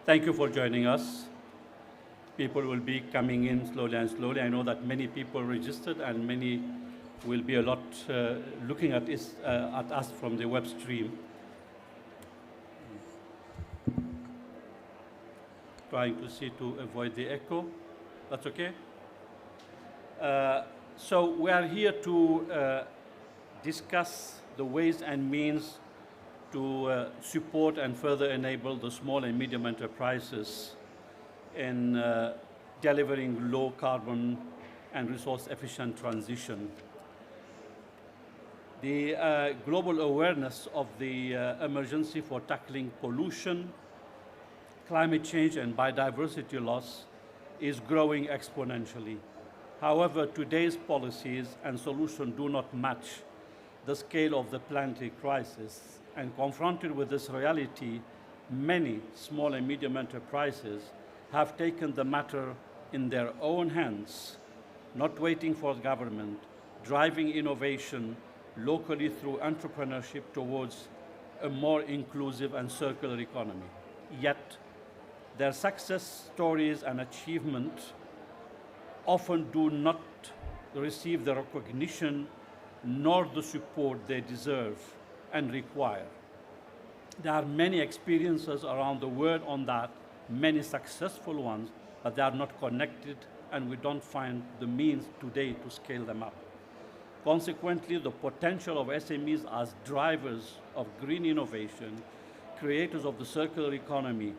Thank you for joining us. People will be coming in slowly and slowly. I know that many people registered and many will be a lot looking at us from the web stream. Trying to see to avoid the echo. That's okay? So we are here to discuss the ways and means to support and further enable the small and medium enterprises in delivering low carbon and resource efficient transition. The global awareness of the emergency for tackling pollution, climate change and biodiversity loss is growing exponentially. However, today's policies and solutions do not match the scale of the planetary crisis. And confronted with this reality, many small and medium enterprises have taken the matter in their own hands, not waiting for the government, driving innovation locally through entrepreneurship towards a more inclusive and circular economy. Yet, their success stories and achievement often do not receive the recognition nor the support they deserve and require. There are many experiences around the world on that, many successful ones, but they are not connected and we don't find the means today to scale them up. Consequently, the potential of SMEs as drivers of green innovation, creators of the circular economy,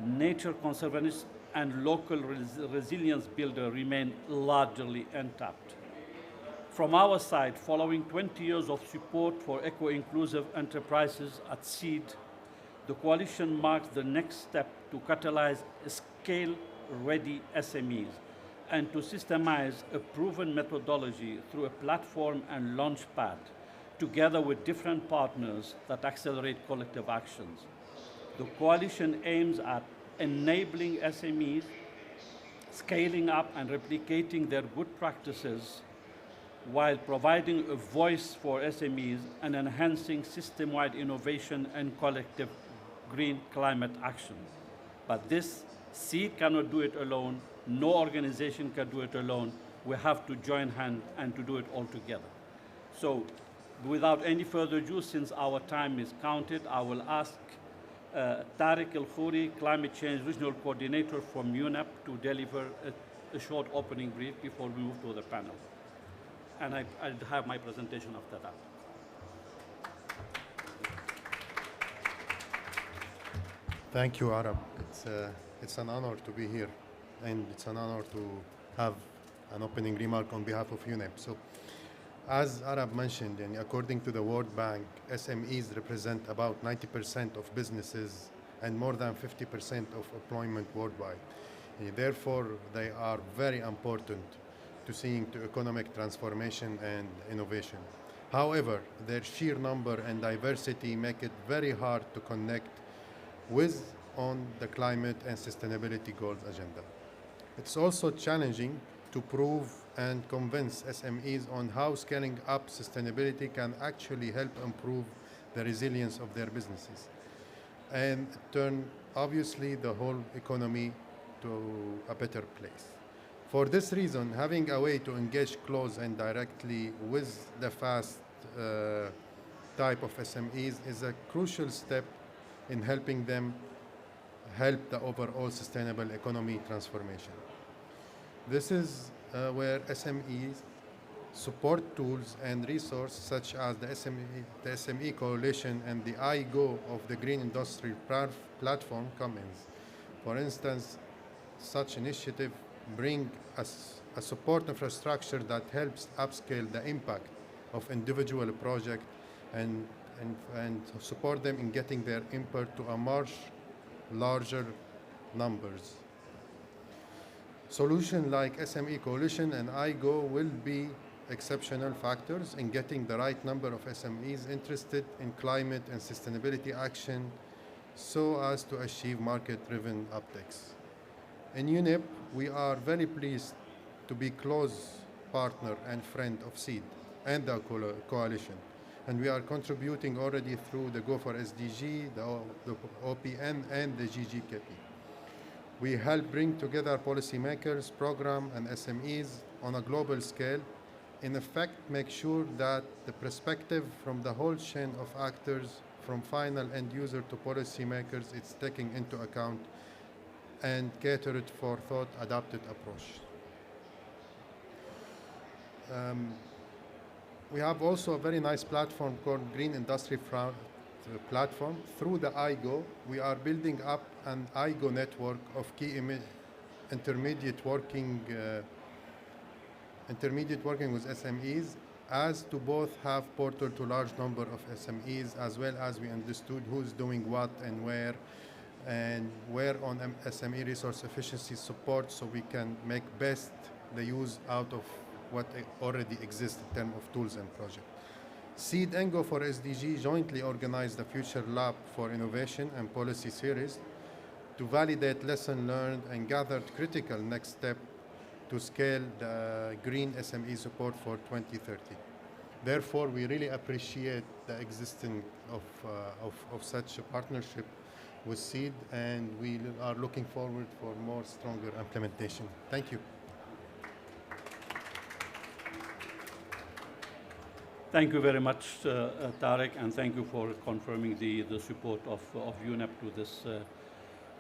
nature conservationists, and local resilience builder remain largely untapped. From our side, following 20 years of support for eco-inclusive enterprises at SEED, the coalition marks the next step to catalyze scale-ready SMEs and to systemize a proven methodology through a platform and launchpad, together with different partners that accelerate collective actions. The coalition aims at enabling SMEs, scaling up and replicating their good practices while providing a voice for SMEs and enhancing system-wide innovation and collective green climate action. But this, SEED cannot do it alone, no organization can do it alone. We have to join hands and to do it all together. So without any further ado, since our time is counted, I will ask Tarek AlKhoury, Climate Change Regional Coordinator from UNEP, to deliver a short opening brief before we move to the panel. And I'll have my presentation after that. Thank you, Arab. It's an honor to be here, and it's an honor to have an opening remark on behalf of UNEP. So, as Arab mentioned, and according to the World Bank, SMEs represent about 90% of businesses and more than 50% of employment worldwide. Therefore, they are very important to seeing to economic transformation and innovation. However, their sheer number and diversity make it very hard to connect with on the climate and sustainability goals agenda. It's also challenging to prove and convince SMEs on how scaling up sustainability can actually help improve the resilience of their businesses and turn, obviously, the whole economy to a better place. For this reason, having a way to engage close and directly with the fast type of SMEs is a crucial step in helping them help the overall sustainable economy transformation. This is where SMEs support tools and resources such as the SME Coalition and the IGO of the Green Industry Platform come in. For instance, such initiative bring a support infrastructure that helps upscale the impact of individual projects and support them in getting their input to a much larger numbers. Solutions like SME Coalition and IGO will be exceptional factors in getting the right number of SMEs interested in climate and sustainability action so as to achieve market-driven uptakes. In UNEP, we are very pleased to be close partner and friend of SEED and the coalition. And we are contributing already through the Go for SDG, the OPN, and the GGKP. We help bring together policymakers, program, and SMEs on a global scale. In effect, make sure that the perspective from the whole chain of actors, from final end user to policymakers, it's taken into account and catered for thought adapted approach. We have also a very nice platform called Green Industry Platform. Through the IGO, we are building up an IGO network of key intermediate working with SMEs, as to both have portal to large number of SMEs, as well as we understood who's doing what and where on SME resource efficiency support, so we can make best the use out of what already exists in terms of tools and projects. SEED and Go for SDG jointly organized the Future Lab for Innovation and Policy Series to validate lessons learned and gathered critical next step to scale the Green SME support for 2030. Therefore, we really appreciate the existence of such a partnership with SEED, and we are looking forward for more stronger implementation. Thank you. Thank you very much, Tarek, and thank you for confirming the support of UNEP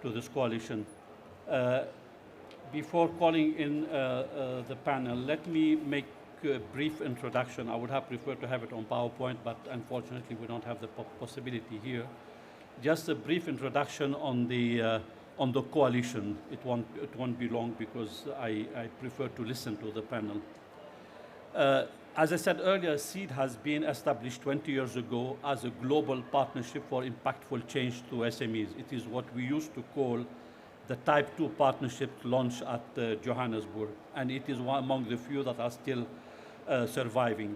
to this coalition. Before calling in the panel, let me make a brief introduction. I would have preferred to have it on PowerPoint, but unfortunately we don't have the possibility here. Just a brief introduction on the coalition. It won't be long because I prefer to listen to the panel. As I said earlier, SEED has been established 20 years ago as a global partnership for impactful change to SMEs. It is what we used to call the Type 2 partnership launched at Johannesburg, and it is one among the few that are still surviving.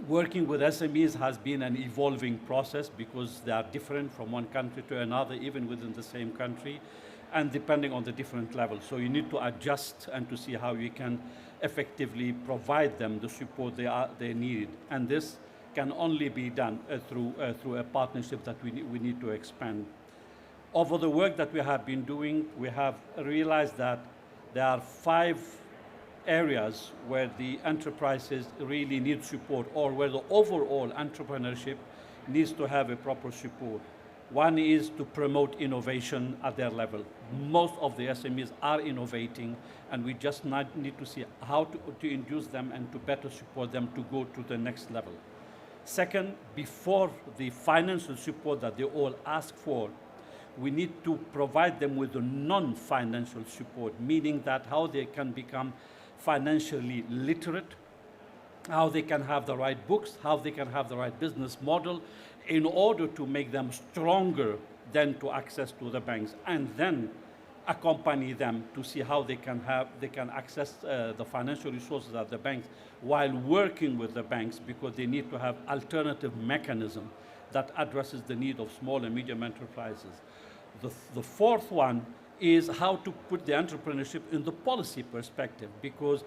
Working with SMEs has been an evolving process because they are different from one country to another, even within the same country, and depending on the different levels. So you need to adjust and to see how you can effectively provide them the support they need. And this can only be done through a partnership that we need to expand. Over the work that we have been doing, we have realized that there are 5 areas where the enterprises really need support, or where the overall entrepreneurship needs to have a proper support. One is to promote innovation at their level. Most of the SMEs are innovating, and we just need to see how to induce them and to better support them to go to the next level. Second, before the financial support that they all ask for, we need to provide them with the non-financial support, meaning that how they can become financially literate, how they can have the right books, how they can have the right business model, in order to make them stronger than to access to the banks, and then accompany them to see how they can access the financial resources at the banks while working with the banks, because they need to have alternative mechanism that addresses the need of small and medium enterprises. The fourth one is how to put the entrepreneurship in the policy perspective, because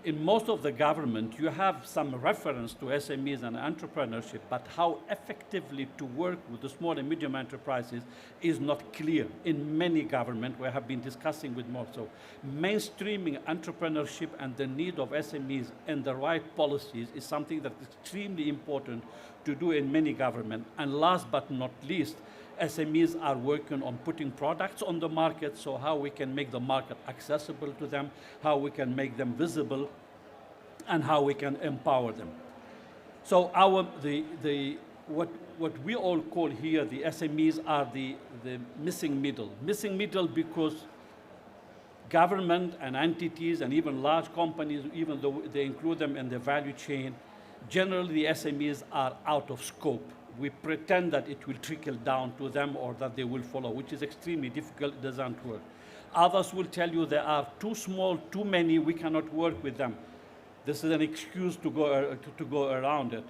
in most of the government, you have some reference to SMEs and entrepreneurship, but how effectively to work with the small and medium enterprises is not clear in many governments. We have been discussing with more. So mainstreaming entrepreneurship and the need of SMEs and the right policies is something that is extremely important to do in many governments. And last but not least, SMEs are working on putting products on the market, so how we can make the market accessible to them, how we can make them visible, and how we can empower them. So what we all call here the SMEs are the missing middle. Missing middle because government and entities and even large companies, even though they include them in the value chain, generally the SMEs are out of scope. We pretend that it will trickle down to them or that they will follow, which is extremely difficult. It doesn't work. Others will tell you they are too small, too many, we cannot work with them. This is an excuse to go around it.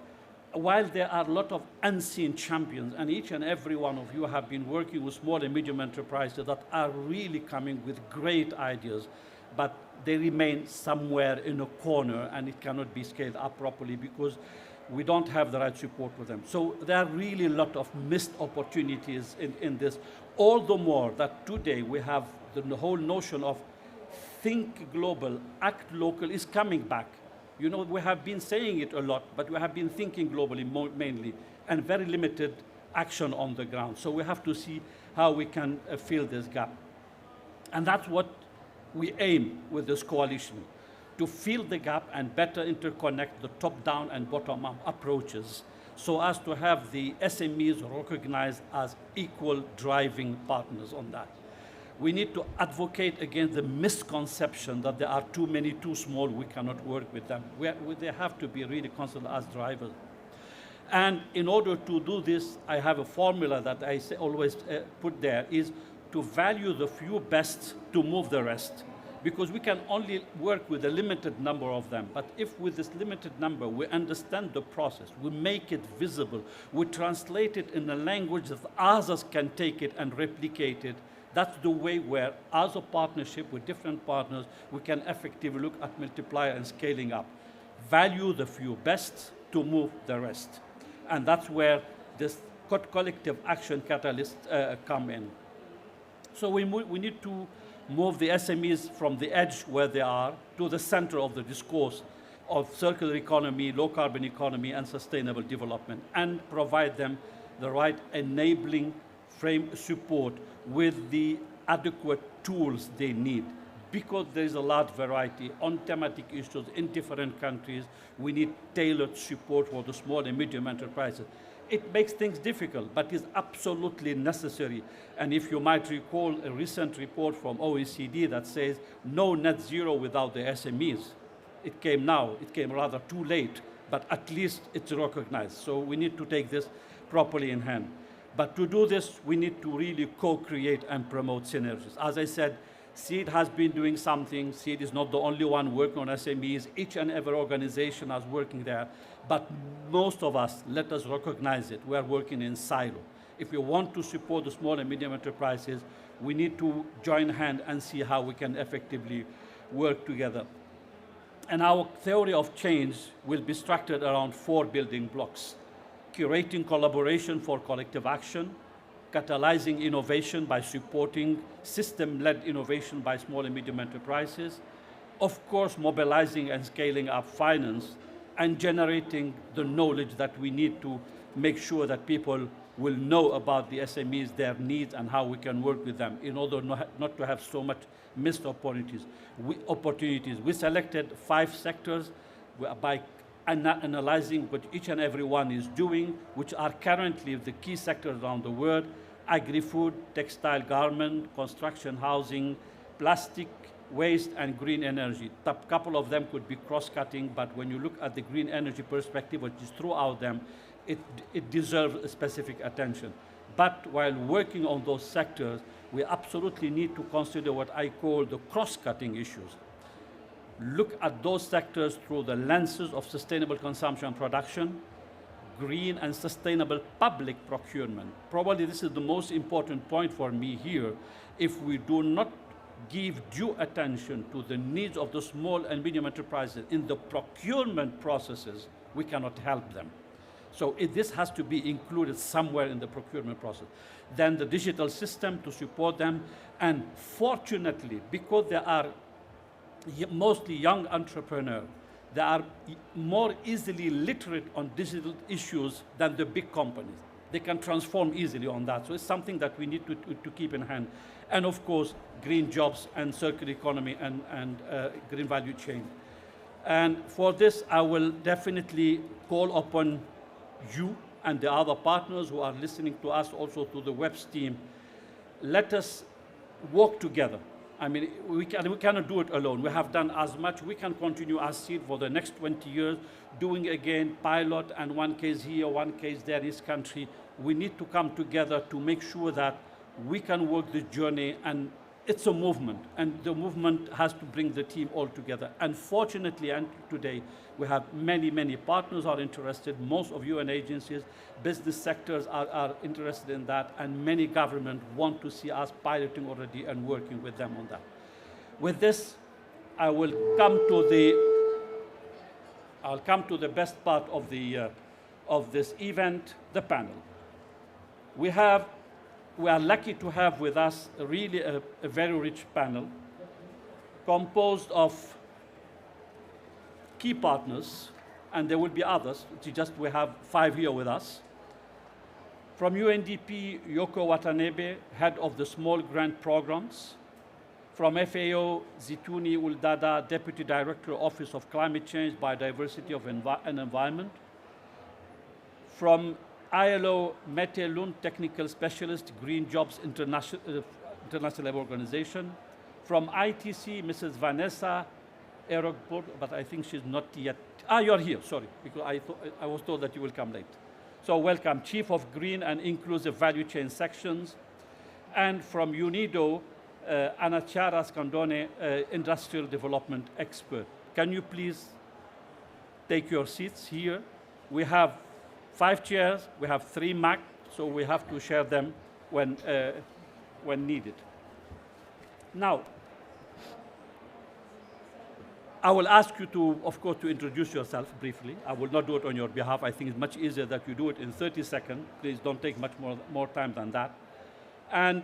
While there are a lot of unseen champions, and each and every one of you have been working with small and medium enterprises that are really coming with great ideas, but they remain somewhere in a corner and it cannot be scaled up properly because we don't have the right support for them. So there are really a lot of missed opportunities in this, all the more that today we have the whole notion of think global, act local is coming back. You know, we have been saying it a lot, but we have been thinking globally mainly, and very limited action on the ground. So we have to see how we can fill this gap. And that's what we aim with this coalition, to fill the gap and better interconnect the top-down and bottom-up approaches so as to have the SMEs recognized as equal driving partners on that. We need to advocate against the misconception that there are too many, too small, we cannot work with them. They have to be really considered as drivers. And in order to do this, I have a formula that I always put there, is to value the few best to move the rest. Because we can only work with a limited number of them. But if with this limited number, we understand the process, we make it visible, we translate it in a language that others can take it and replicate it, that's the way where, as a partnership with different partners, we can effectively look at multiplier and scaling up. Value the few best to move the rest. And that's where this collective action catalysts come in. So we need to move the SMEs from the edge where they are to the center of the discourse of circular economy, low carbon economy, and sustainable development, and provide them the right enabling frame support with the adequate tools they need. Because there is a large variety on thematic issues in different countries, we need tailored support for the small and medium enterprises. It makes things difficult, but is absolutely necessary. And if you might recall a recent report from OECD that says no net zero without the SMEs. It came now, it came rather too late, but at least it's recognized. So we need to take this properly in hand. But to do this, we need to really co-create and promote synergies. As I said, SEED has been doing something. SEED is not the only one working on SMEs. Each and every organization is working there. But most of us, let us recognize it, we are working in silo. If we want to support the small and medium enterprises, we need to join hands and see how we can effectively work together. And our theory of change will be structured around 4 building blocks: curating collaboration for collective action, catalyzing innovation by supporting system-led innovation by small and medium enterprises, of course, mobilizing and scaling up finance, and generating the knowledge that we need to make sure that people will know about the SMEs, their needs, and how we can work with them in order not to have so much missed opportunities. We selected 5 sectors by analyzing what each and every one is doing, which are currently the key sectors around the world: agri-food, textile, garment, construction, housing, plastic, waste, and green energy. A couple of them could be cross-cutting, but when you look at the green energy perspective, which is throughout them, it deserves specific attention. But while working on those sectors, we absolutely need to consider what I call the cross-cutting issues. Look at those sectors through the lenses of sustainable consumption and production, green and sustainable public procurement. Probably this is the most important point for me here. If we do not give due attention to the needs of the small and medium enterprises in the procurement processes, we cannot help them. So this has to be included somewhere in the procurement process. Then the digital system to support them. And fortunately, because they are mostly young entrepreneurs, they are more easily literate on digital issues than the big companies. They can transform easily on that. So it's something that we need to keep in hand. And of course, green jobs and circular economy and green value chain. And for this, I will definitely call upon you and the other partners who are listening to us, also to the WEBS team. Let us work together. I mean, we cannot do it alone. We have done as much. We can continue as SEED for the next 20 years, doing again pilot and one case here, one case there in this country. We need to come together to make sure that we can work this journey, and it's a movement, and the movement has to bring the team all together. And fortunately, and today, we have many, many partners are interested. Most of UN agencies, business sectors are interested in that, and many governments want to see us piloting already and working with them on that. With this, I'll come to the best part of this event, the panel. We we are lucky to have with us really a very rich panel composed of key partners, and there will be others. We have 5 here with us. From UNDP, Yoko Watanabe, head of the small grant programs. From FAO, Zitouni Ould-Dada, Deputy Director, Office of Climate Change, Biodiversity and Environment. From ILO, Mette Lund, Technical Specialist, Green Jobs International Organization. From ITC, Mrs. Vanessa Erogbogbo, but I think she's not yet. You're here, sorry, because I was told that you will come late. So welcome, Chief of Green and Inclusive Value Chain Sections. And from UNIDO, Annachiara Scandone, Industrial Development Expert. Can you please take your seats here? We have 5 chairs, we have 3 MAC, so we have to share them when needed. Now, I will ask you to, of course, to introduce yourself briefly. I will not do it on your behalf. I think it's much easier that you do it in 30 seconds. Please don't take much more time than that. And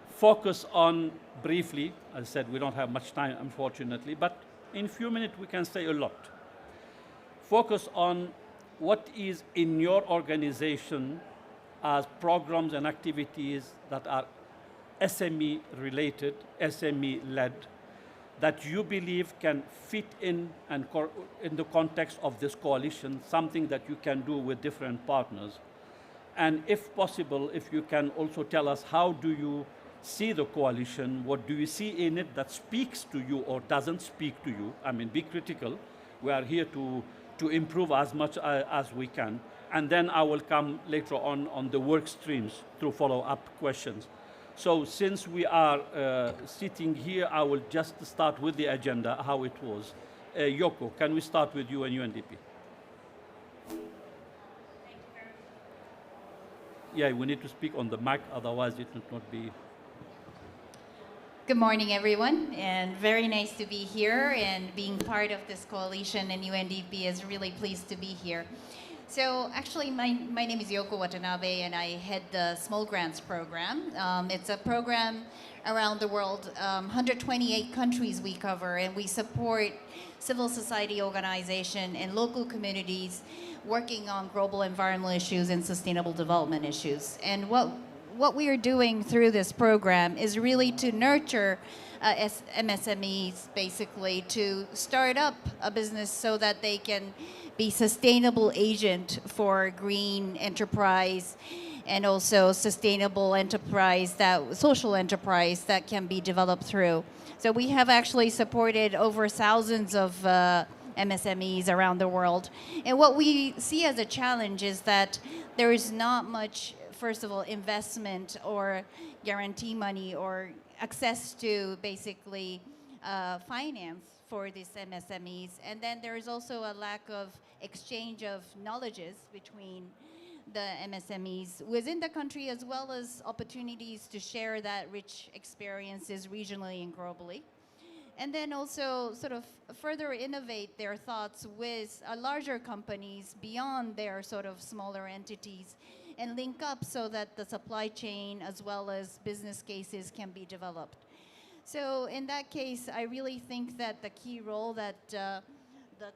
focus on, briefly, as I said, we don't have much time, unfortunately, but in a few minutes we can say a lot. Focus on what is in your organization as programs and activities that are SME-related, SME-led, that you believe can fit in the context of this coalition, something that you can do with different partners. And if possible, if you can also tell us, how do you see the coalition? What do you see in it that speaks to you or doesn't speak to you? I mean, be critical. We are here to improve as much as we can. And then I will come later on the work streams through follow-up questions. So since we are sitting here, I will just start with the agenda, how it was. Yoko, can we start with you and UNDP? Yeah, we need to speak on the mic, otherwise it will not be. Good morning, everyone, and very nice to be here and being part of this coalition, and UNDP is really pleased to be here. So actually, my name is Yoko Watanabe, and I head the Small Grants Program. It's a program around the world, 128 countries we cover, and we support civil society organization and local communities working on global environmental issues and sustainable development issues. And what we are doing through this program is really to nurture MSMEs, basically, to start up a business so that they can be sustainable agent for green enterprise and also sustainable enterprise, social enterprise that can be developed through. So we have actually supported over thousands of MSMEs around the world. And what we see as a challenge is that there is not much, first of all, investment or guarantee money or access to basically finance for these MSMEs. And then there is also a lack of exchange of knowledges between the MSMEs within the country, as well as opportunities to share that rich experiences regionally and globally. And then also sort of further innovate their thoughts with larger companies beyond their sort of smaller entities and link up so that the supply chain as well as business cases can be developed. So in that case, I really think that the key role that the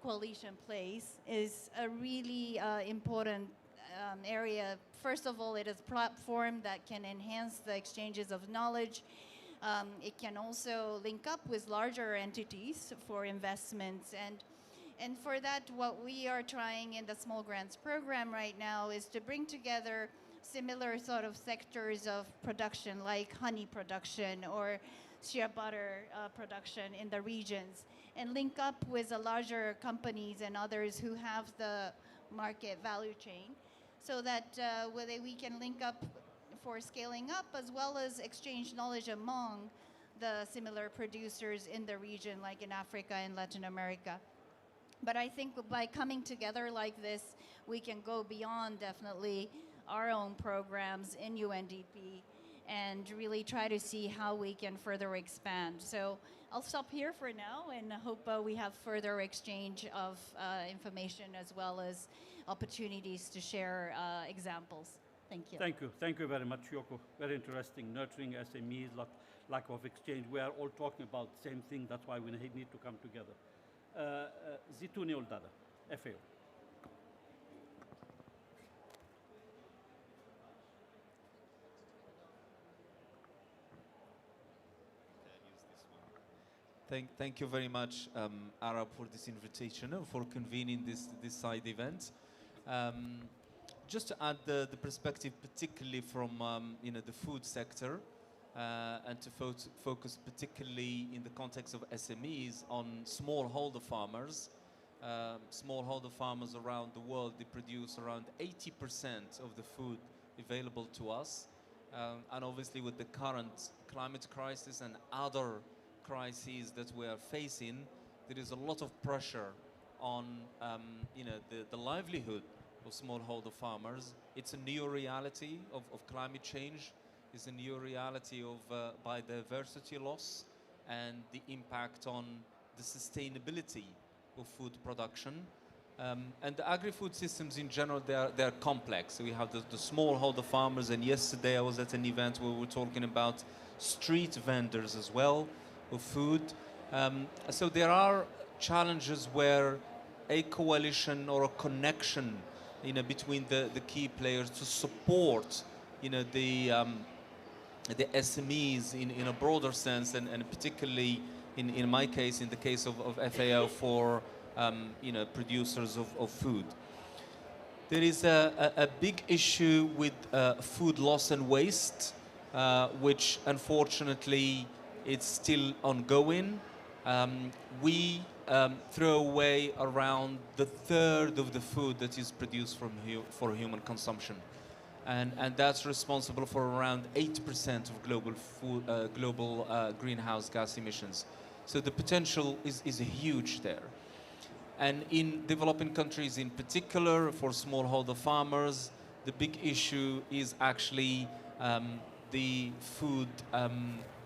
coalition plays is a really important area. First of all, it is a platform that can enhance the exchanges of knowledge. It can also link up with larger entities for investments. And for that, what we are trying in the Small Grants Program right now is to bring together similar sort of sectors of production, like honey production or shea butter production in the regions, and link up with the larger companies and others who have the market value chain, so that whether we can link up for scaling up as well as exchange knowledge among the similar producers in the region, like in Africa and Latin America. But I think by coming together like this, we can go beyond definitely our own programs in UNDP and really try to see how we can further expand. So I'll stop here for now and hope we have further exchange of information as well as opportunities to share examples. Thank you. Thank you. Thank you. Thank you very much, Yoko. Very interesting. Nurturing SMEs, lack of exchange. We are all talking about the same thing. That's why we need to come together. Zitouni Ould-Dada, FAO. Thank you very much, Arab, for this invitation and for convening this side event. Just to add the perspective, particularly from the food sector, and to focus particularly in the context of SMEs on smallholder farmers. Smallholder farmers around the world, they produce around 80% of the food available to us. And obviously with the current climate crisis and other crises that we are facing, there is a lot of pressure on the livelihood of smallholder farmers. It's a new reality of climate change. It's a new reality of biodiversity loss and the impact on the sustainability of food production. And the agri-food systems in general, they're complex. So we have the smallholder farmers, and yesterday I was at an event where we were talking about street vendors as well of food. So there are challenges where a coalition or a connection between the key players to support the SMEs in a broader sense, and particularly in my case, in the case of FAO, for producers of food. There is a big issue with food loss and waste, which unfortunately it's still ongoing. We throw away around the third of the food that is produced for human consumption. And that's responsible for around 8% of global greenhouse gas emissions. So the potential is huge there. And in developing countries in particular, for smallholder farmers, the big issue is actually the food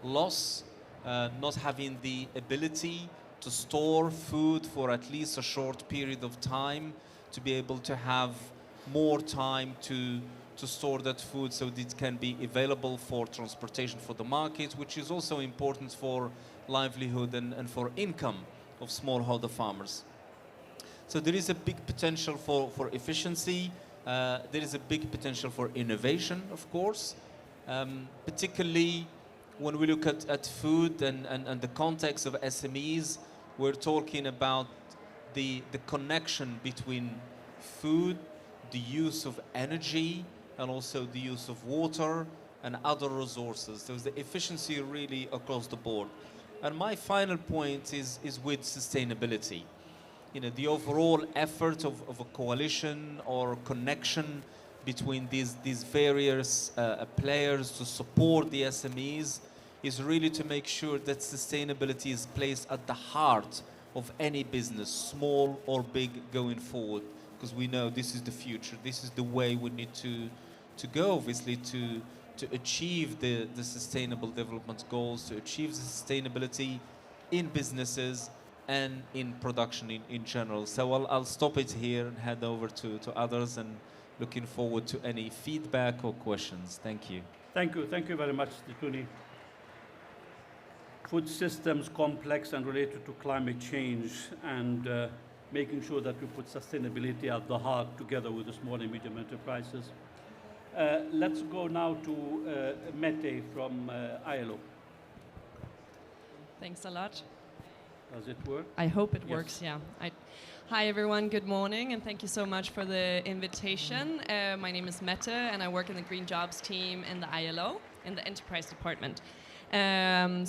loss, not having the ability to store food for at least a short period of time, to be able to have more time to store that food so that it can be available for transportation for the market, which is also important for livelihood and for income of smallholder farmers. So there is a big potential for efficiency. There is a big potential for innovation, of course, particularly when we look at food and the context of SMEs. We're talking about the connection between food, the use of energy, and also the use of water and other resources. There's the efficiency really across the board. And my final point is with sustainability. The overall effort of a coalition or connection between these various players to support the SMEs is really to make sure that sustainability is placed at the heart of any business, small or big, going forward. Because we know this is the future. This is the way we need to go, obviously, to achieve the sustainable development goals, to achieve the sustainability in businesses and in production in general. So I'll stop it here and hand over to others, and looking forward to any feedback or questions. Thank you. Thank you. Thank you very much, Zitouni. Food systems complex and related to climate change, and making sure that we put sustainability at the heart together with the small and medium enterprises. Let's go now to Mette from ILO. Thanks a lot. Does it work? I hope it Yes. works, yeah. Hi everyone, good morning, and thank you so much for the invitation. My name is Mette, and I work in the Green Jobs team in the ILO, in the Enterprise Department.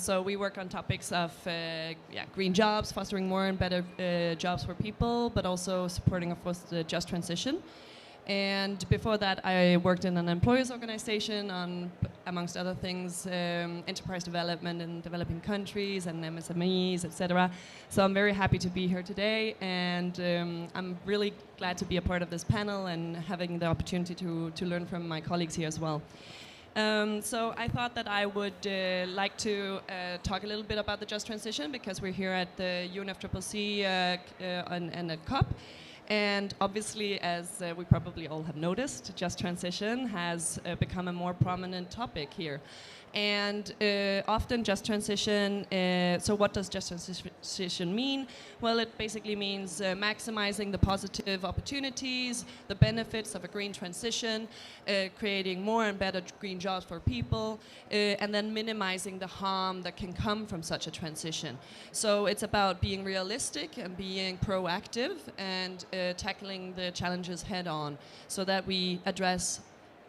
So we work on topics of green jobs, fostering more and better jobs for people, but also supporting, of course, the just transition. And before that, I worked in an employers organization on, amongst other things, enterprise development in developing countries and MSMEs, etc. So I'm very happy to be here today, and I'm really glad to be a part of this panel and having the opportunity to learn from my colleagues here as well. So I thought that I would like to talk a little bit about the just transition, because we're here at the UNFCCC and at COP. And obviously, as we probably all have noticed, just transition has become a more prominent topic here. And often just transition, so what does just transition mean? Well, it basically means maximizing the positive opportunities, the benefits of a green transition, creating more and better green jobs for people, and then minimizing the harm that can come from such a transition. So it's about being realistic and being proactive and tackling the challenges head on so that we address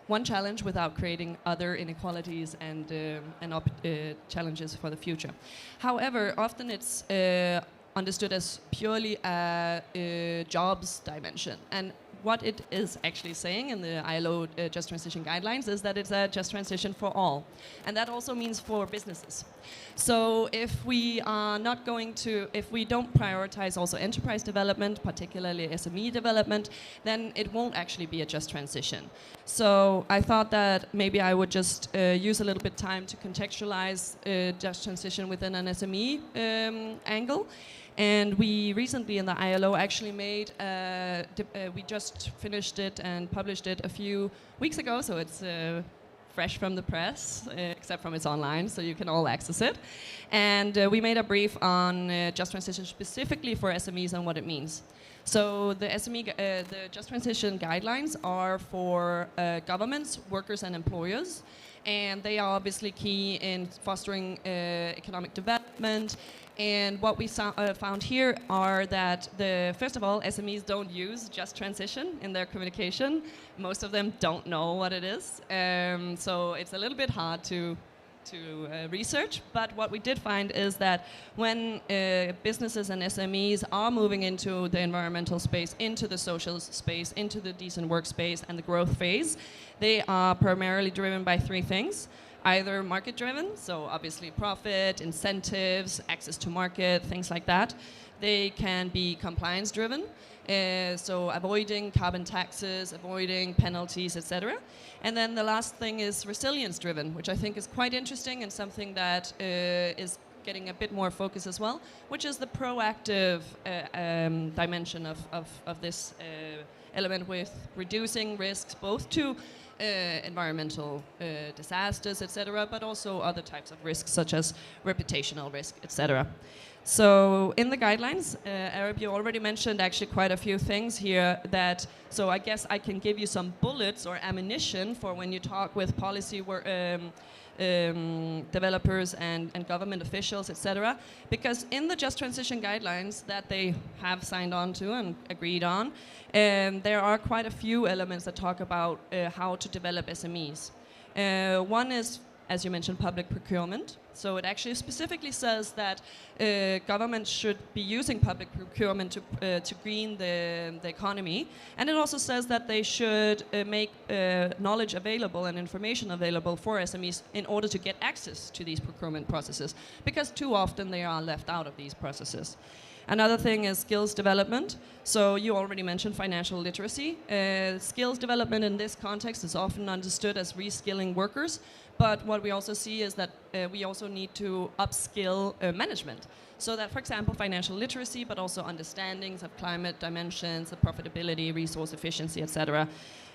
one challenge without creating other inequalities and challenges for the future. However, often it's understood as purely a jobs dimension. And what it is actually saying in the ILO Just Transition Guidelines is that it's a just transition for all. And that also means for businesses. So if we are not going to, if we don't prioritize also enterprise development, particularly SME development, then it won't actually be a just transition. So I thought that maybe I would just use a little bit time to contextualize just transition within an SME angle. And we recently in the ILO actually made, we just finished it and published it a few weeks ago, so it's fresh from the press, except from it's online, so you can all access it. And we made a brief on just transition specifically for SMEs and what it means. So the the Just Transition Guidelines are for governments, workers and employers. And they are obviously key in fostering economic development. And what we found here are that, first of all, SMEs don't use just transition in their communication. Most of them don't know what it is. So it's a little bit hard to research, but what we did find is that when businesses and SMEs are moving into the environmental space, into the social space, into the decent workspace and the growth phase, they are primarily driven by three things. Either market driven, so obviously profit, incentives, access to market, things like that. They can be compliance driven, so avoiding carbon taxes, avoiding penalties, etc. And then the last thing is resilience driven, which I think is quite interesting and something that is getting a bit more focus as well, which is the proactive dimension of this element with reducing risks both to environmental disasters, etc., but also other types of risks such as reputational risk, etc. So in the guidelines, Arab, you already mentioned actually quite a few things here that, so I guess I can give you some bullets or ammunition for when you talk with policy developers and government officials, etc. Because in the Just Transition Guidelines that they have signed on to and agreed on, there are quite a few elements that talk about how to develop SMEs. One is, as you mentioned, public procurement. So it actually specifically says that governments should be using public procurement to green the economy. And it also says that they should make knowledge available and information available for SMEs in order to get access to these procurement processes, because too often they are left out of these processes. Another thing is skills development. So you already mentioned financial literacy. Skills development in this context is often understood as reskilling workers. But what we also see is that we also need to upskill management. So that, for example, financial literacy, but also understandings of climate dimensions, the profitability, resource efficiency, etc.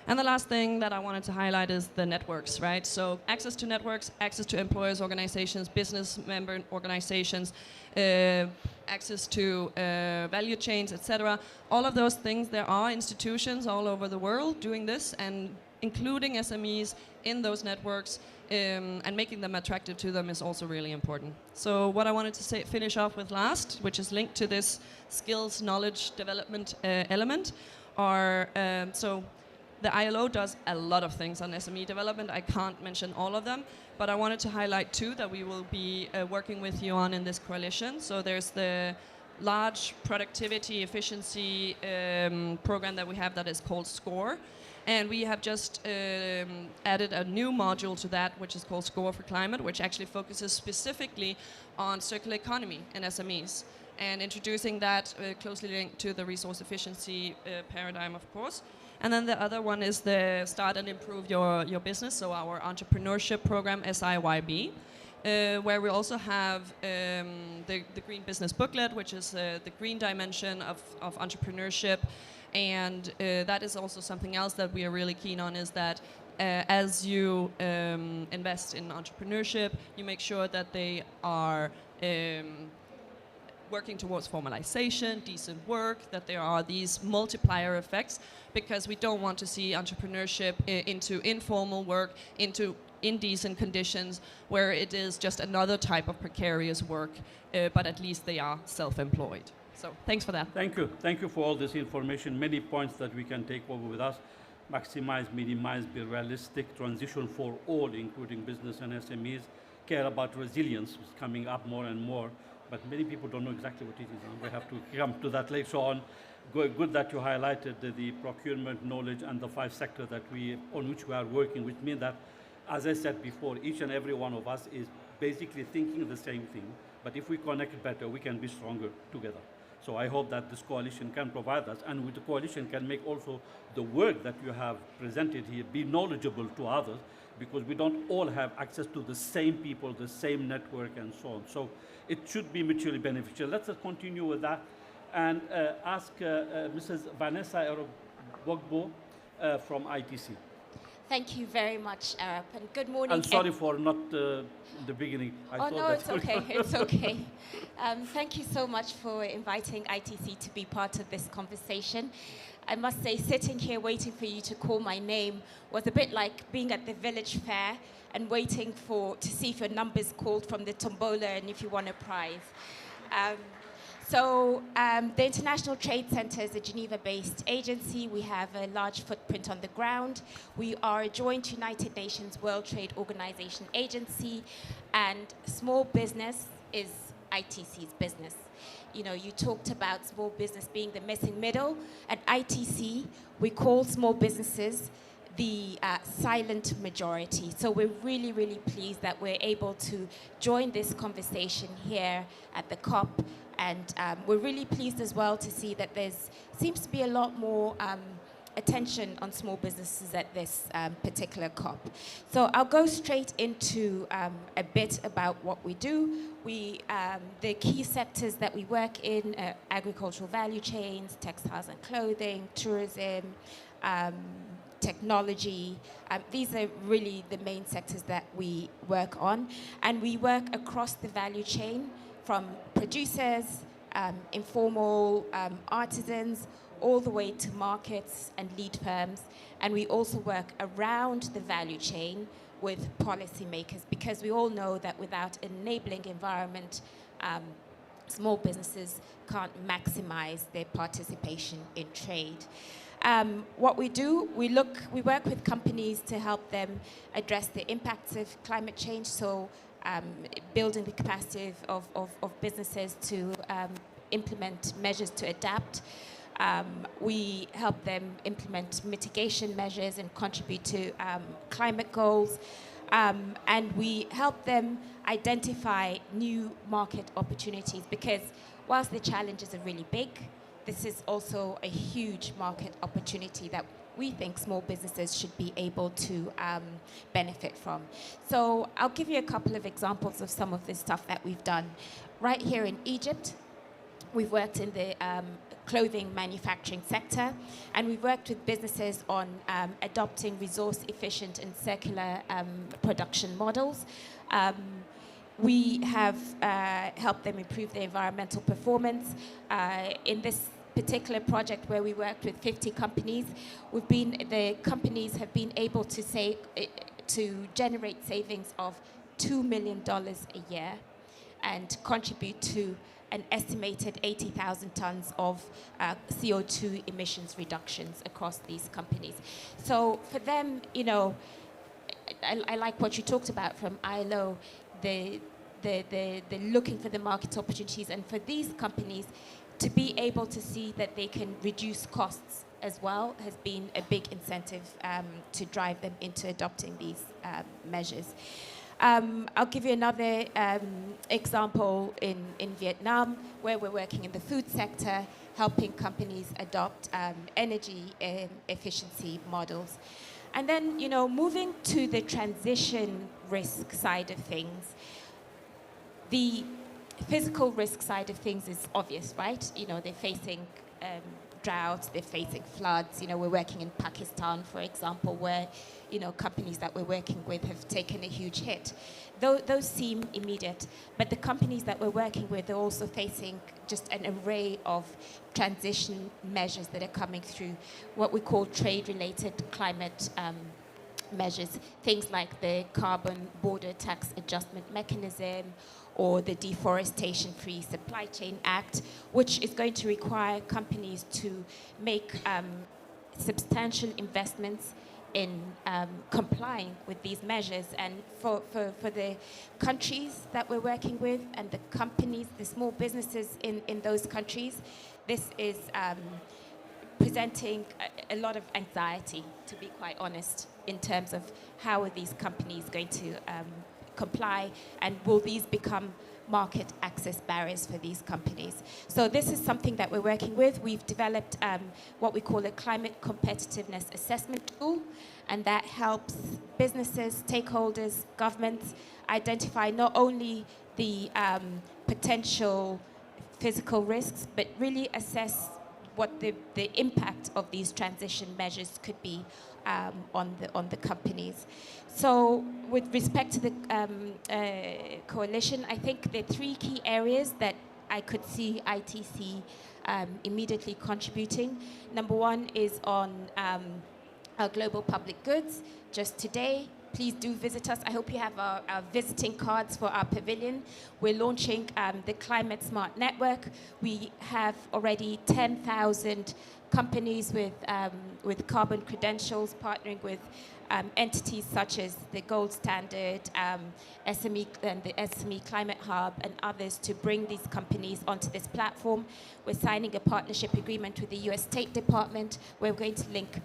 And the last thing that I wanted to highlight is the networks, right? So access to networks, access to employers, organizations, business member organizations, access to value chains, etc. All of those things, there are institutions all over the world doing this, and including SMEs in those networks and making them attractive to them is also really important. So what I wanted to finish off with last, which is linked to this skills, knowledge, development element, are, so the ILO does a lot of things on SME development. I can't mention all of them, but I wanted to highlight two that we will be working with you on in this coalition. So there's the large productivity efficiency program that we have that is called SCORE. And we have just added a new module to that, which is called SCORE for Climate, which actually focuses specifically on circular economy and SMEs, and introducing that closely linked to the resource efficiency paradigm, of course. And then the other one is the Start and Improve Your Business, so our entrepreneurship program, SIYB. where we also have the Green Business Booklet, which is the green dimension of entrepreneurship. And that is also something else that we are really keen on, is that as you invest in entrepreneurship, you make sure that they are working towards formalization, decent work, that there are these multiplier effects, because we don't want to see entrepreneurship into informal work, into indecent conditions, where it is just another type of precarious work, but at least they are self-employed. So thanks for that. Thank you. Thank you for all this information. Many points that we can take over with us. Maximize, minimize, be realistic, transition for all, including business and SMEs, care about resilience, which is coming up more and more, but many people don't know exactly what it is, and we have to come to that later on. Good that you highlighted the procurement, knowledge, and the 5 sectors on which we are working, which means that, as I said before, each and every one of us is basically thinking the same thing, but if we connect better, we can be stronger together. So I hope that this coalition can provide us, and with the coalition can make also the work that you have presented here be knowledgeable to others, because we don't all have access to the same people, the same network, and so on. So it should be mutually beneficial. Let's continue with that and ask Mrs. Vanessa Erogbogbo from ITC. Thank you very much, Arab, and good morning. I'm sorry for not the beginning. Oh, no, it's okay. It's okay. Thank you so much for inviting ITC to be part of this conversation. I must say, sitting here waiting for you to call my name was a bit like being at the village fair and waiting to see if your number's called from the tombola and if you won a prize. The International Trade Center is a Geneva-based agency. We have a large footprint on the ground. We are a joint United Nations World Trade Organization agency, and small business is ITC's business. You know, you talked about small business being the missing middle. At ITC, we call small businesses the silent majority. So we're really, really pleased that we're able to join this conversation here at the COP. And we're really pleased as well to see that there seems to be a lot more attention on small businesses at this particular COP. So I'll go straight into a bit about what we do. The key sectors that we work in are agricultural value chains, textiles and clothing, tourism, technology. These are really the main sectors that we work on. And we work across the value chain, from producers, informal artisans, all the way to markets and lead firms. And we also work around the value chain with policymakers, because we all know that without an enabling environment, small businesses can't maximize their participation in trade. What we do, we work with companies to help them address the impacts of climate change, so building the capacity of businesses to implement measures to adapt. We help them implement mitigation measures and contribute to climate goals. And we help them identify new market opportunities, because whilst the challenges are really big, this is also a huge market opportunity that we think small businesses should be able to benefit from. So I'll give you a couple of examples of some of the stuff that we've done. Right here in Egypt, we've worked in the clothing manufacturing sector, and we've worked with businesses on adopting resource-efficient and circular production models. We have helped them improve their environmental performance. In this particular project where we worked with 50 companies, the companies have been able to generate savings of $2 million a year and contribute to an estimated 80,000 tons of CO2 emissions reductions across these companies. So for them, you know, I like what you talked about from ILO, the looking for the market opportunities, and for these companies to be able to see that they can reduce costs as well has been a big incentive to drive them into adopting these measures. I'll give you another example in Vietnam, where we're working in the food sector, helping companies adopt energy efficiency models. And then, you know, moving to the transition risk side of things, The physical risk side of things is obvious, right? You know, they're facing droughts, they're facing floods. You know, we're working in Pakistan, for example, where, you know, companies that we're working with have taken a huge hit. Those seem immediate, but the companies that we're working with are also facing just an array of transition measures that are coming through, what we call trade-related climate measures, things like the carbon border tax adjustment mechanism or the Deforestation-Free Supply Chain Act, which is going to require companies to make substantial investments in complying with these measures. And for the countries that we're working with and the companies, the small businesses in those countries, this is presenting a lot of anxiety, to be quite honest, in terms of how are these companies going to comply, and will these become market access barriers for these companies. So this is something that we're working with. We've developed what we call a climate competitiveness assessment tool, and that helps businesses, stakeholders, governments identify not only the potential physical risks, but really assess what the impact of these transition measures could be on the companies. So with respect to the coalition, I think there are three key areas that I could see ITC immediately contributing. Number one is on our global public goods. Just today, please do visit us. I hope you have our visiting cards for our pavilion. We're launching the Climate Smart Network. We have already 10,000 companies with carbon credentials partnering with entities such as the Gold Standard, SME and the SME Climate Hub and others to bring these companies onto this platform. We're signing a partnership agreement with the US State Department. We're going to link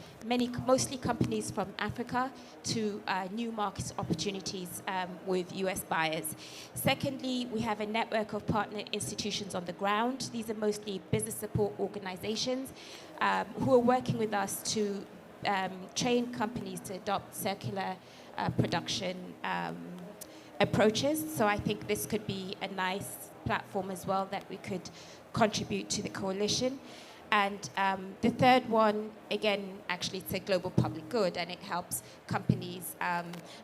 mostly companies from Africa to new market opportunities with US buyers. Secondly, we have a network of partner institutions on the ground. These are mostly business support organizations who are working with us to train companies to adopt circular production approaches. So I think this could be a nice platform as well that we could contribute to the coalition. And the third one, again, actually it's a global public good, and it helps companies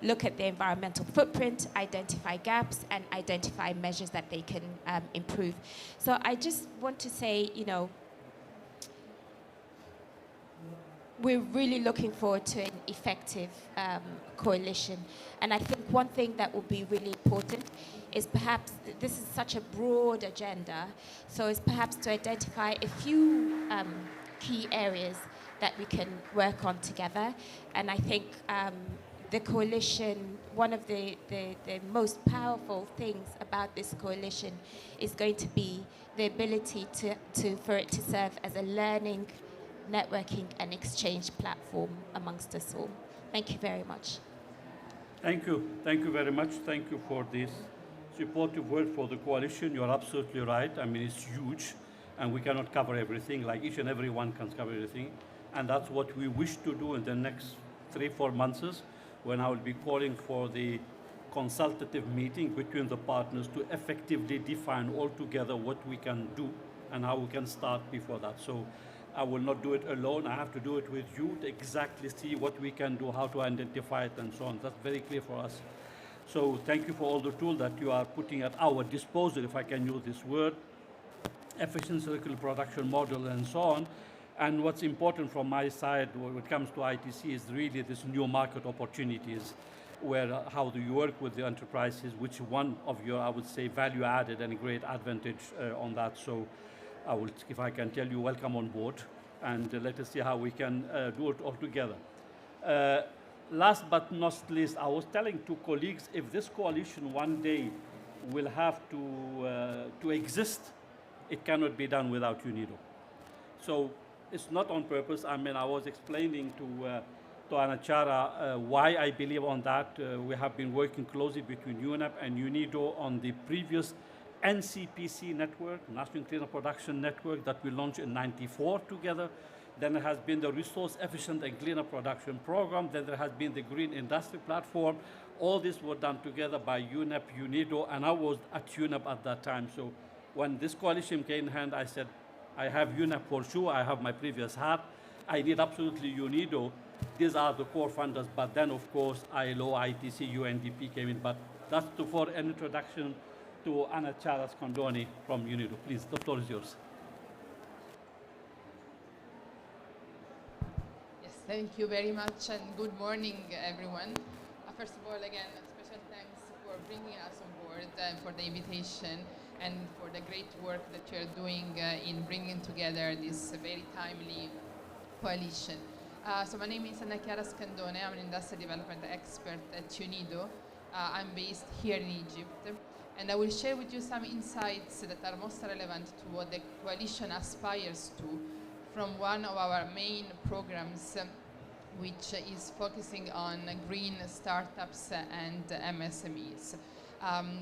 look at their environmental footprint, identify gaps, and identify measures that they can improve. So I just want to say, you know, we're really looking forward to an effective coalition. And I think one thing that will be really important is perhaps, this is such a broad agenda, so it's perhaps to identify a few key areas that we can work on together. And I think the coalition, one of the most powerful things about this coalition is going to be the ability for it to serve as a learning, networking and exchange platform amongst us all. Thank you very much. Thank you. Thank you very much. Thank you for this supportive word for the coalition. You're absolutely right. I mean, it's huge, and we cannot cover everything, like each and every one can cover everything. And that's what we wish to do in the next 3-4 months, when I will be calling for the consultative meeting between the partners to effectively define all together what we can do and how we can start before that. So I will not do it alone. I have to do it with you to exactly see what we can do, how to identify it, and so on. That's very clear for us. So thank you for all the tools that you are putting at our disposal, if I can use this word, efficient circular production model and so on. And what's important from my side when it comes to ITC is really this new market opportunities, where how do you work with the enterprises, which one of your, I would say, value added and great advantage on that. So I will, if I can tell you, welcome on board, and let us see how we can do it all together. Last but not least, I was telling to colleagues, if this coalition one day will have to exist, it cannot be done without UNIDO. So it's not on purpose. I mean, I was explaining to Annachiara why I believe on that. We have been working closely between UNEP and UNIDO on the previous NCPC network, National Cleaner Production Network, that we launched in '94 together. Then there has been the Resource Efficient and Cleaner Production Program. Then there has been the Green Industry Platform, All this were done together by UNEP, UNIDO, and I was at UNEP at that time. So when this coalition came in hand, I said, I have UNEP for sure, I have my previous hat, I need absolutely UNIDO. These are the core funders, but then of course ILO, ITC, UNDP came in, but that's for an introduction to Annachiara Scandone from UNIDO. Please, the floor is yours. Yes, thank you very much, and good morning, everyone. First of all, again, special thanks for bringing us on board and for the invitation and for the great work that you're doing in bringing together this very timely coalition. So my name is Annachiara Scandone. I'm an industrial development expert at UNIDO. I'm based here in Egypt, and I will share with you some insights that are most relevant to what the coalition aspires to from one of our main programs, which is focusing on green startups and MSMEs.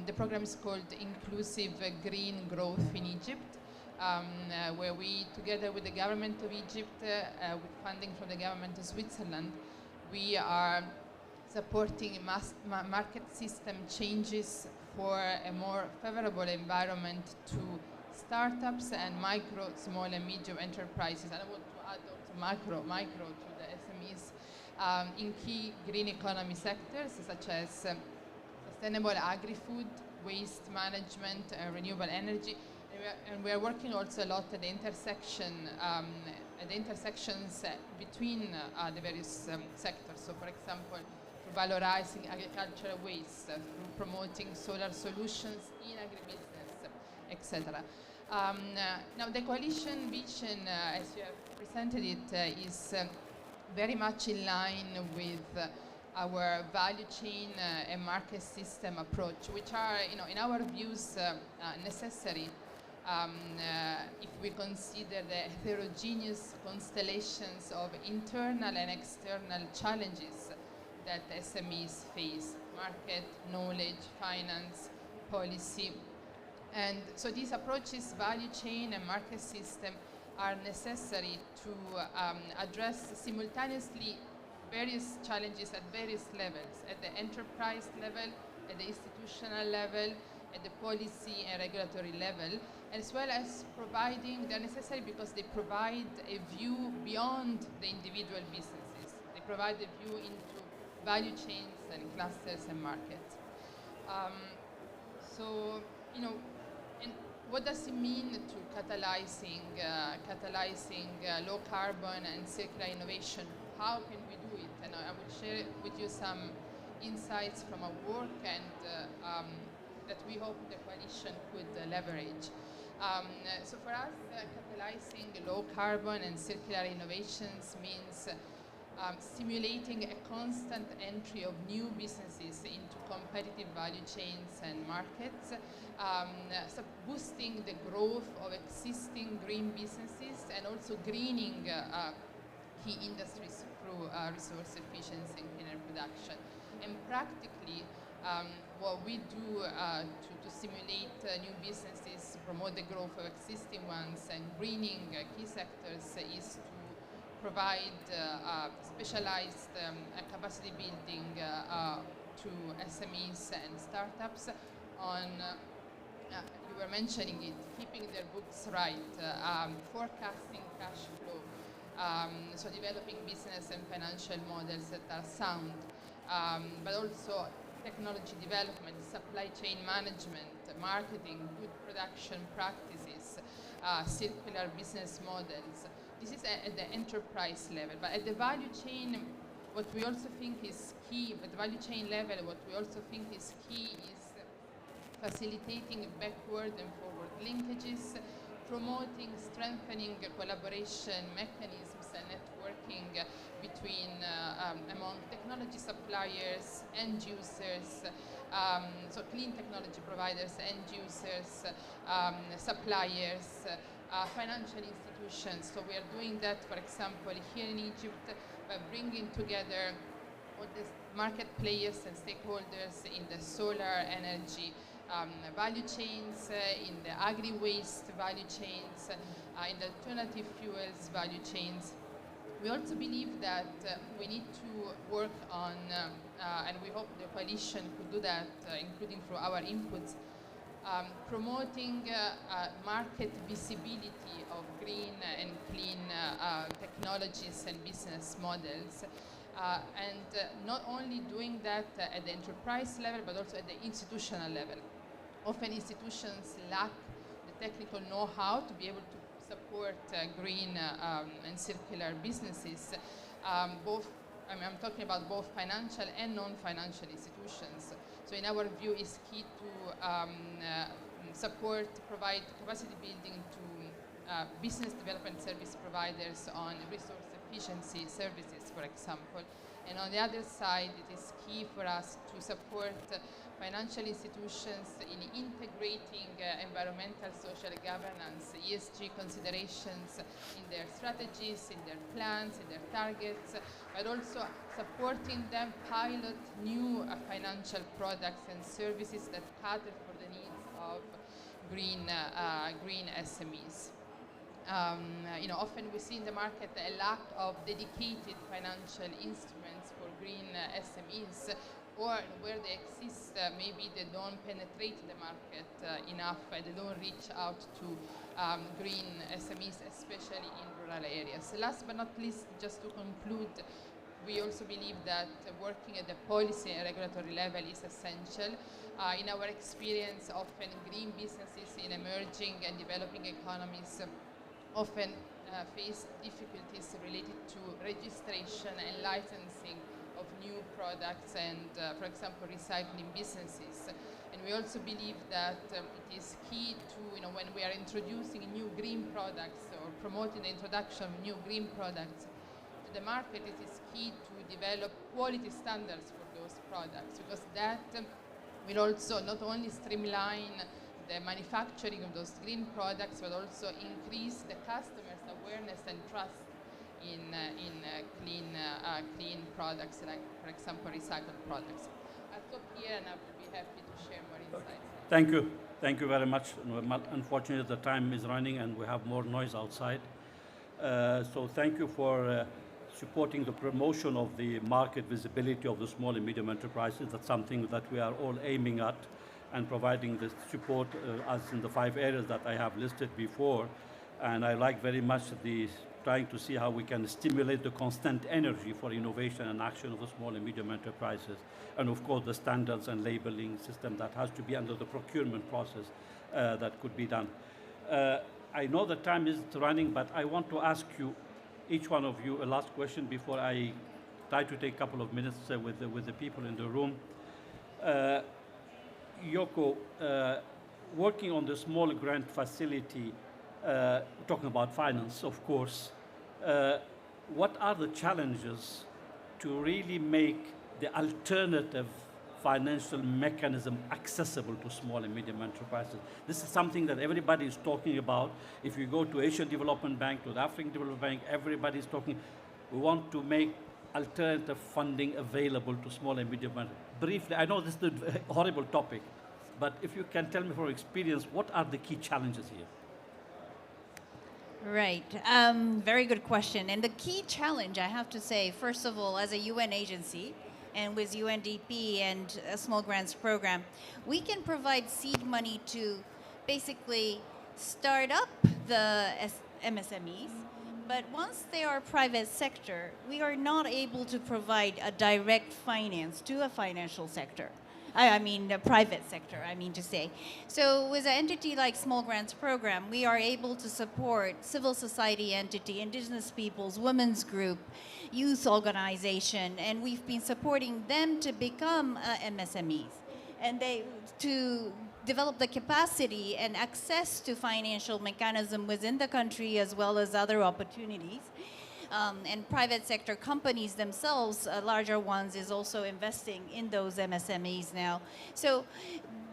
The program is called Inclusive Green Growth in Egypt, where we, together with the government of Egypt, with funding from the government of Switzerland, we are supporting market system changes for a more favorable environment to startups and micro, small and medium enterprises. And I want to add also micro to the SMEs in key green economy sectors such as sustainable agri-food, waste management, renewable energy. And we are working also a lot at the intersection, at the intersections between the various sectors. So, for example, through valorizing agricultural waste, through promoting solar solutions in agribusiness, etc. Now, the coalition vision, as you have presented it, is very much in line with our value chain and market system approach, which are, in our views, necessary if we consider the heterogeneous constellations of internal and external challenges that SMEs face: market, knowledge, finance, policy. And so these approaches, value chain and market system, are necessary to address simultaneously various challenges at various levels: at the enterprise level, at the institutional level, at the policy and regulatory level, as well as providing, they're necessary because they provide a view beyond the individual businesses. They provide a view into value chains and clusters and markets. So, and what does it mean to catalyzing low carbon and circular innovation? How can we do it? And I will share with you some insights from our work and that we hope the coalition could leverage. So for us, catalyzing low carbon and circular innovations means stimulating a constant entry of new businesses into competitive value chains and markets, so boosting the growth of existing green businesses and also greening key industries through resource efficiency and cleaner production. And practically, what we do to stimulate new businesses, promote the growth of existing ones, and greening key sectors is to provide specialized capacity building to SMEs and startups on, you were mentioning it, keeping their books right, forecasting cash flow, so developing business and financial models that are sound, but also technology development, supply chain management, marketing, good production practices, circular business models. This is at the enterprise level, but at the value chain, what we also think is key, at the value chain level, what we also think is key is facilitating backward and forward linkages, promoting, strengthening collaboration mechanisms and networking between, among technology suppliers, end users, so clean technology providers, end users, suppliers, financial institutions. So we are doing that, for example, here in Egypt, by bringing together all the market players and stakeholders in the solar energy value chains, in the agri-waste value chains, in the alternative fuels value chains. We also believe that we need to work on and we hope the coalition could do that, including through our inputs, promoting market visibility of green and clean technologies and business models. Not only doing that at the enterprise level, but also at the institutional level. Often institutions lack the technical know-how to be able to support green and circular businesses. I'm talking about both financial and non-financial institutions. So in our view, it's key to provide capacity building to business development service providers on resource efficiency services, for example. And on the other side, it is key for us to support financial institutions in integrating environmental, social governance, ESG considerations in their strategies, in their plans, in their targets, but also supporting them pilot new financial products and services that cater for the needs of green SMEs. Often we see in the market a lack of dedicated financial instruments for green SMEs, or where they exist, maybe they don't penetrate the market enough, and they don't reach out to green SMEs, especially in rural areas. Last but not least, just to conclude, we also believe that working at the policy and regulatory level is essential. In our experience, often green businesses in emerging and developing economies often face difficulties related to registration and licensing of new products and, for example, recycling businesses. And we also believe that it is key to, when we are introducing new green products or promoting the introduction of new green products to the market, it is key to develop quality standards for those products, because that will also not only streamline the manufacturing of those green products, but also increase the customers' awareness and trust in clean products, like, for example, recycled products. I'll stop here, and I will be happy to share more insights. Thank you. Thank you very much. Unfortunately, the time is running, and we have more noise outside. So thank you for supporting the promotion of the market visibility of the small and medium enterprises. That's something that we are all aiming at, and providing the support as in the 5 areas that I have listed before. And I like very much trying to see how we can stimulate the constant energy for innovation and action of the small and medium enterprises. And of course, the standards and labeling system that has to be under the procurement process that could be done. I know the time is running, but I want to ask you, each one of you, a last question before I try to take a couple of minutes with the people in the room. Yoko, working on the small grant facility, talking about finance, of course, what are the challenges to really make the alternative financial mechanism accessible to small and medium enterprises? This is something that everybody is talking about. If you go to Asian Development Bank, to the African Development Bank, everybody is talking. We want to make alternative funding available to small and medium enterprises. Briefly, I know this is a horrible topic, but if you can tell me from experience, what are the key challenges here? Right. Very good question. And the key challenge, I have to say, first of all, as a UN agency, and with UNDP and a small grants program, we can provide seed money to basically start up the MSMEs. But once they are private sector, we are not able to provide a direct finance to a financial sector. I mean, the private sector, I mean to say. So with an entity like Small Grants Program, we are able to support civil society entity, indigenous peoples, women's group, youth organization, and we've been supporting them to become MSMEs. And to develop the capacity and access to financial mechanism within the country, as well as other opportunities. And private sector companies themselves, larger ones, is also investing in those MSMEs now. So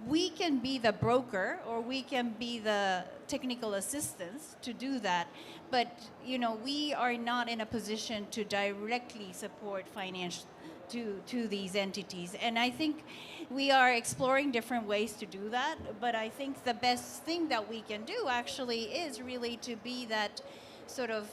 we can be the broker, or we can be the technical assistance to do that. But we are not in a position to directly support finance to these entities. And I think we are exploring different ways to do that. But I think the best thing that we can do actually is really to be that sort of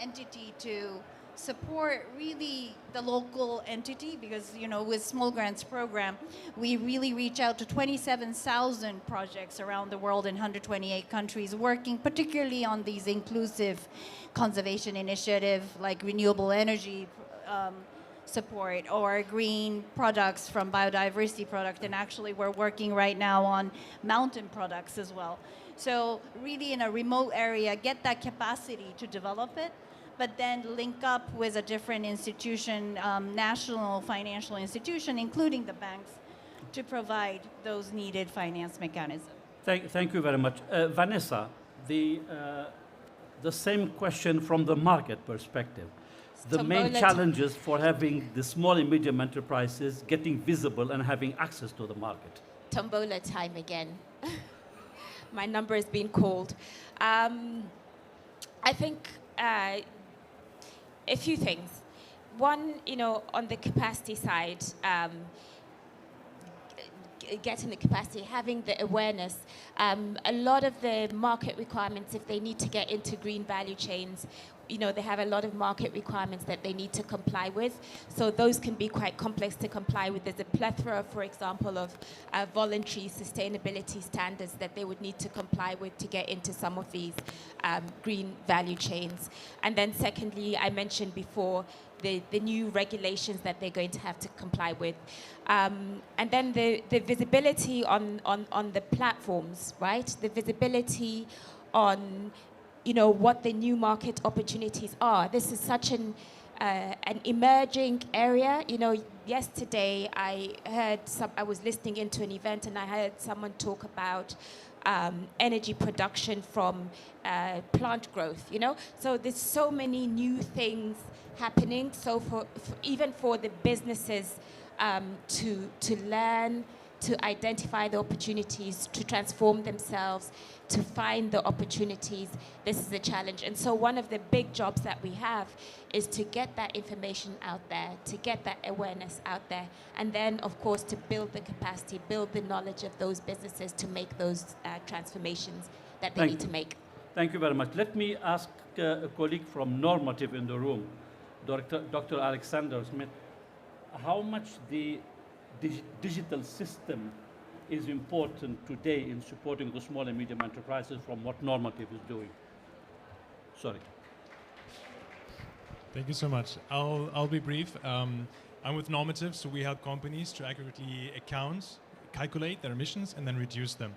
entity to support really the local entity, because with small grants program we really reach out to 27,000 projects around the world in 128 countries, working particularly on these inclusive conservation initiatives like renewable energy support or green products from biodiversity product, and actually we're working right now on mountain products as well. So really in a remote area, get that capacity to develop it, but then link up with a different institution, national financial institution, including the banks, to provide those needed finance mechanisms. Thank you very much. Vanessa, the same question from the market perspective. The main challenges for having the small and medium enterprises getting visible and having access to the market. Tombola time again. My number has been called. I think a few things. One, on the capacity side, getting the capacity, having the awareness. A lot of the market requirements, if they need to get into green value chains, they have a lot of market requirements that they need to comply with. So those can be quite complex to comply with. There's a plethora, for example, of voluntary sustainability standards that they would need to comply with to get into some of these green value chains. And then secondly, I mentioned before, the new regulations that they're going to have to comply with. And then the visibility on the platforms, right? The visibility on what the new market opportunities are. This is such an emerging area. Yesterday I was listening into an event and I heard someone talk about energy production from plant growth, So there's so many new things happening. So even for the businesses to learn, to identify the opportunities, to transform themselves, to find the opportunities, this is a challenge. And so one of the big jobs that we have is to get that information out there, to get that awareness out there, and then, of course, to build the capacity, build the knowledge of those businesses to make those transformations that they need to make. Thank you very much. Let me ask a colleague from Normative in the room, Dr. Alexander Smith, how much the digital system is important today in supporting the small and medium enterprises from what Normative is doing. Sorry. Thank you so much. I'll be brief. I'm with Normative, so we help companies to accurately account, calculate their emissions, and then reduce them.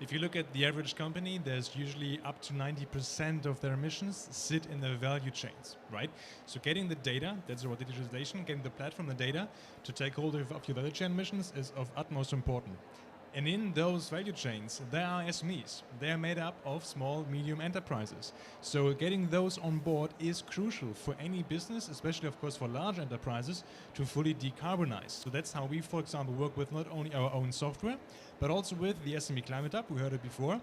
If you look at the average company, there's usually up to 90% of their emissions sit in the value chains, right? So getting the data, that's about digitalization, getting the platform, the data, to take hold of your value chain emissions is of utmost importance. And in those value chains, there are SMEs. They are made up of small, medium enterprises. So getting those on board is crucial for any business, especially, of course, for large enterprises, to fully decarbonize. So that's how we, for example, work with not only our own software, but also with the SME Climate Hub. We heard it before.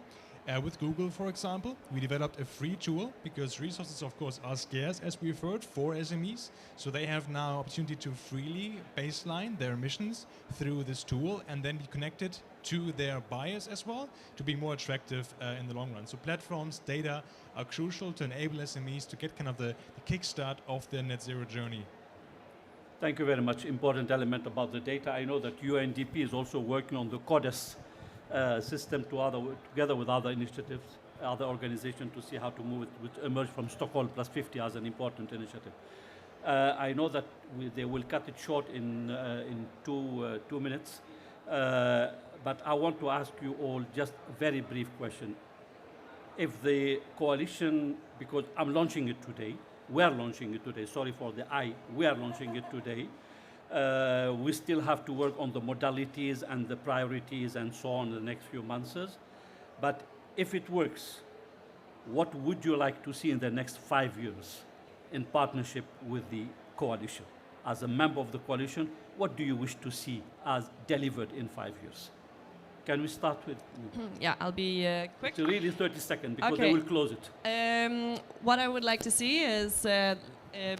With Google, for example, we developed a free tool because resources, of course, are scarce, as we've heard, for SMEs. So they have now opportunity to freely baseline their emissions through this tool and then be connected to their buyers as well to be more attractive in the long run. So platforms, data are crucial to enable SMEs to get kind of the kickstart of their net zero journey. Thank you very much. Important element about the data. I know that UNDP is also working on the CODES system together with other initiatives, other organizations, to see how to move it, which emerged from Stockholm Plus 50 as an important initiative. I know that they will cut it short in 2 minutes, but I want to ask you all just a very brief question. If the coalition, because I'm launching it today, we're launching it today, sorry for the I, we are launching it today. We still have to work on the modalities and the priorities and so on in the next few months. But if it works, what would you like to see in the next 5 years in partnership with the coalition? As a member of the coalition, what do you wish to see as delivered in 5 years? Can we start with you? Yeah, I'll be quick. It's really 30 seconds because they will close it. What I would like to see is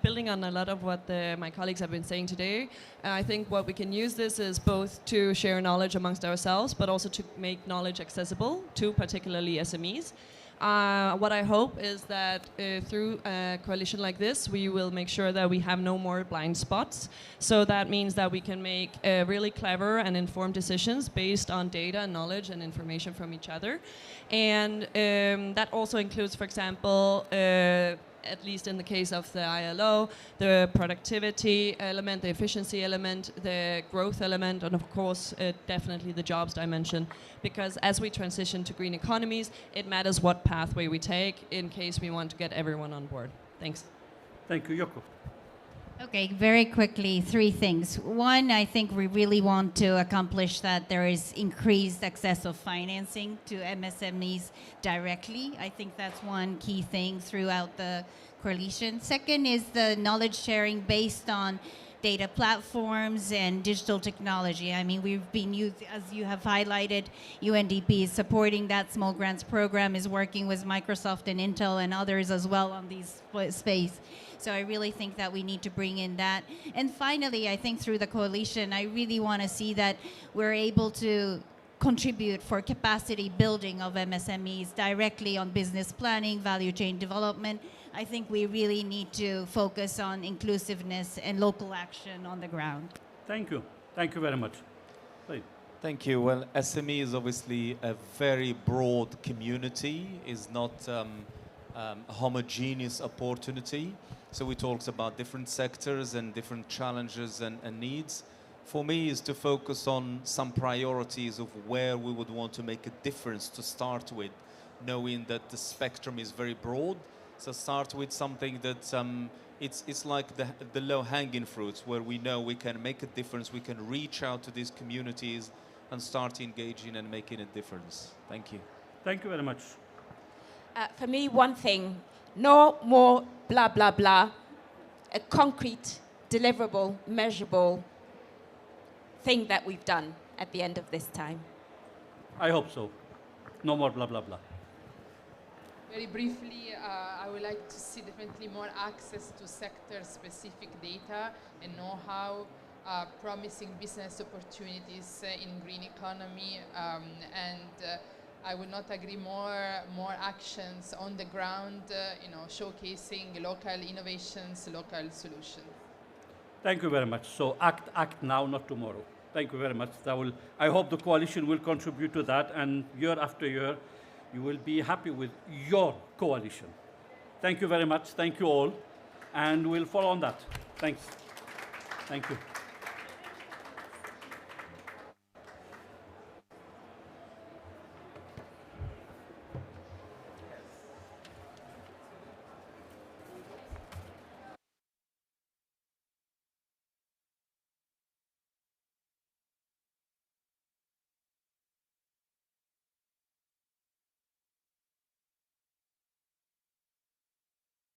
building on a lot of what my colleagues have been saying today. I think what we can use this is both to share knowledge amongst ourselves, but also to make knowledge accessible to particularly SMEs. What I hope is that through a coalition like this, we will make sure that we have no more blind spots. So that means that we can make really clever and informed decisions based on data, knowledge, and information from each other. And that also includes, for example, at least in the case of the ILO, the productivity element, the efficiency element, the growth element, and of course, definitely the jobs dimension. Because as we transition to green economies, it matters what pathway we take in case we want to get everyone on board. Thanks. Thank you, Yoko. Okay, very quickly, 3 things. One, I think we really want to accomplish that there is increased access of financing to MSMEs directly. I think that's one key thing throughout the coalition. Second is the knowledge sharing based on data platforms and digital technology. I mean, we've been as you have highlighted, UNDP is supporting that small grants program, is working with Microsoft and Intel and others as well on these space. So I really think that we need to bring in that. And finally, I think through the coalition, I really want to see that we're able to contribute for capacity building of MSMEs directly on business planning, value chain development. I think we really need to focus on inclusiveness and local action on the ground. Thank you. Thank you very much. Please. Thank you. Well, SME is obviously a very broad community, is not a homogeneous opportunity. So we talked about different sectors and different challenges and needs. For me, is to focus on some priorities of where we would want to make a difference to start with, knowing that the spectrum is very broad. So start with something that it's like the low-hanging fruits, where we know we can make a difference, we can reach out to these communities and start engaging and making a difference. Thank you. Thank you very much. For me, one thing, no more blah, blah, blah. A concrete, deliverable, measurable thing that we've done at the end of this time. I hope so. No more blah, blah, blah. Very briefly, I would like to see definitely more access to sector-specific data and know-how, promising business opportunities in green economy, and I would not agree more actions on the ground, showcasing local innovations, local solutions. Thank you very much. So act now, not tomorrow. Thank you very much. I hope the coalition will contribute to that, and year after year, you will be happy with your coalition. Thank you very much. Thank you all. And we'll follow on that. Thanks. Thank you.